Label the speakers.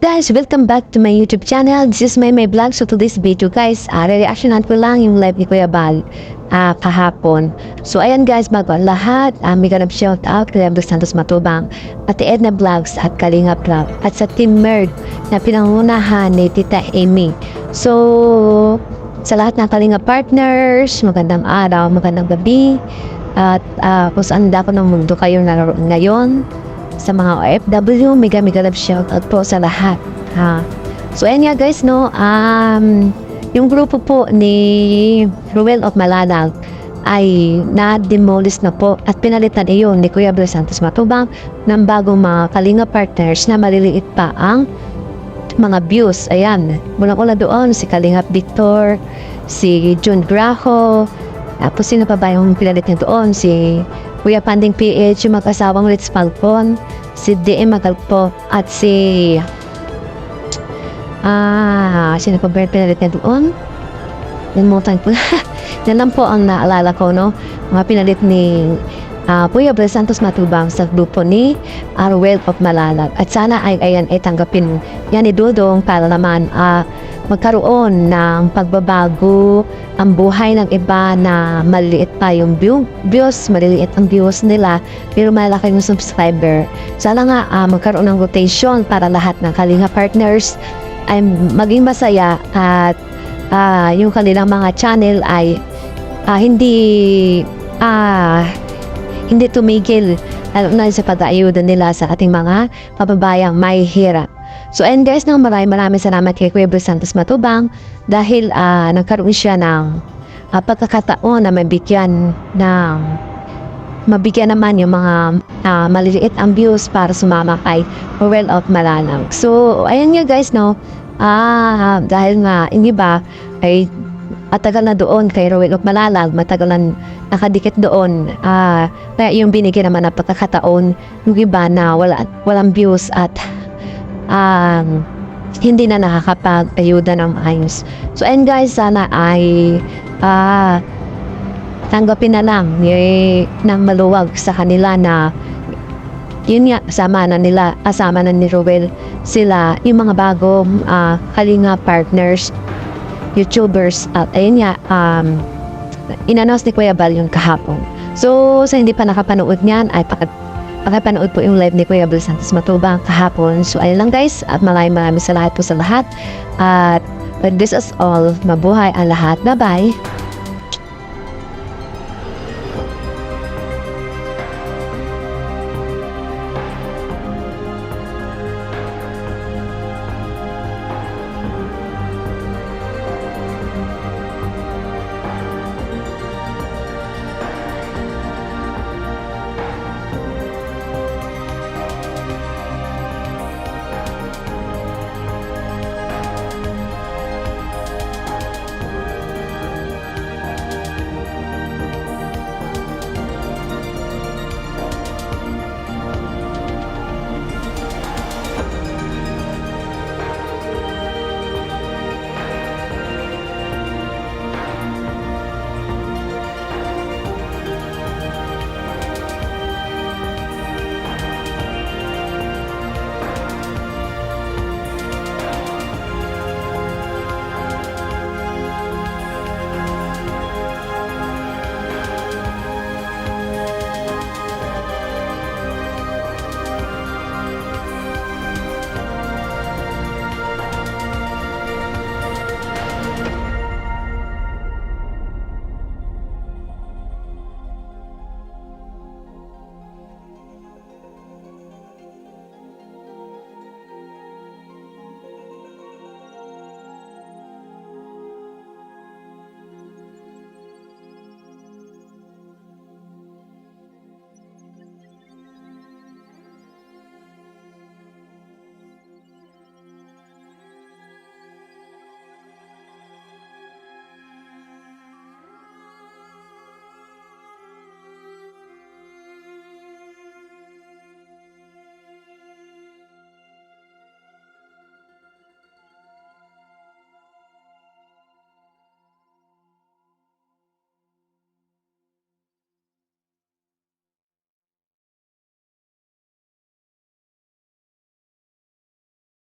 Speaker 1: Guys, welcome back to my YouTube channel. This is my vlog. So today's video guys, re-reactionan ko lang yung live ni Kuya Bal kahapon. So ayan guys, bago ang lahat, may ganap shout out kay Abdul Santos Matubang, Ate Edna Vlogs at Kalinga Vlog at sa Team Merg na pinangunahan ni Tita Amy. So sa lahat ng Kalinga partners, magandang araw, magandang gabi at kung saan dako ng mundo kayo naroon ngayon. Sa mga OFW, mega love shoutout po sa lahat. So ayan nga guys, no, yung grupo po ni Ruel of Malanag ay na-demolish na po at pinalitan iyon ni Kuya Abdul Santos Matubang ng bagong mga Kalinga partners na maliliit pa ang mga views. Ayan, mula doon si Kalinga Victor, si June Grajo, tapos sino pa ba yung pinalit niya doon? Si Kuya Panding PH, yung mag-asawang Ritz Falcon, si DM Magalpo, at si sino pa ba pinalit niya doon? Nalimutan ko. Yan lang po ang naalala ko, no? Mga pinalit ni Kuya Abdul Santos Matubang sa grupo ni Ruel of Malalag. At sana ay tanggapin yan ni Dudong para naman magkaroon ng pagbabago ang buhay ng iba na maliliit pa yung views, maliliit ang views nila pero malaki yung subscriber. Sana nga magkaroon ng rotation para lahat ng Kalinga partners ay maging masaya at yung kanilang mga channel ay hindi tumigil na sa pag-aayuda nila sa ating mga kababayang may hirap. So and guys, maraming salamat kay Kuya Abdul Santos Matubang dahil nagkaroon siya ng pagkakataon na mabigyan naman yung mga maliliit ang views para sumama kay Ruel of Malanag. So ayan nga guys, no, dahil nga yung iba ay matagal na doon kay Ruel of Malanag, matagal na nakadikit doon, kaya yung binigyan naman na pagkakataon yung iba na walang views at hindi na nakakapag-ayuda ng ayos. So and guys, sana ay tanggapin na lang ng maluwag sa kanila na yun nga, asama na ni Ruel sila yung mga bagong Kalinga partners, YouTubers, at ayun nga, in-announce ni Kuya Bal yun kahapon. So sa hindi pa nakapanood niyan ay pakipanood po yung live ni Kuya Abdul Santos Matubang kahapon. So ayun lang guys, at maraming salamat po sa lahat. At this is all. Mabuhay ang lahat. Bye-bye!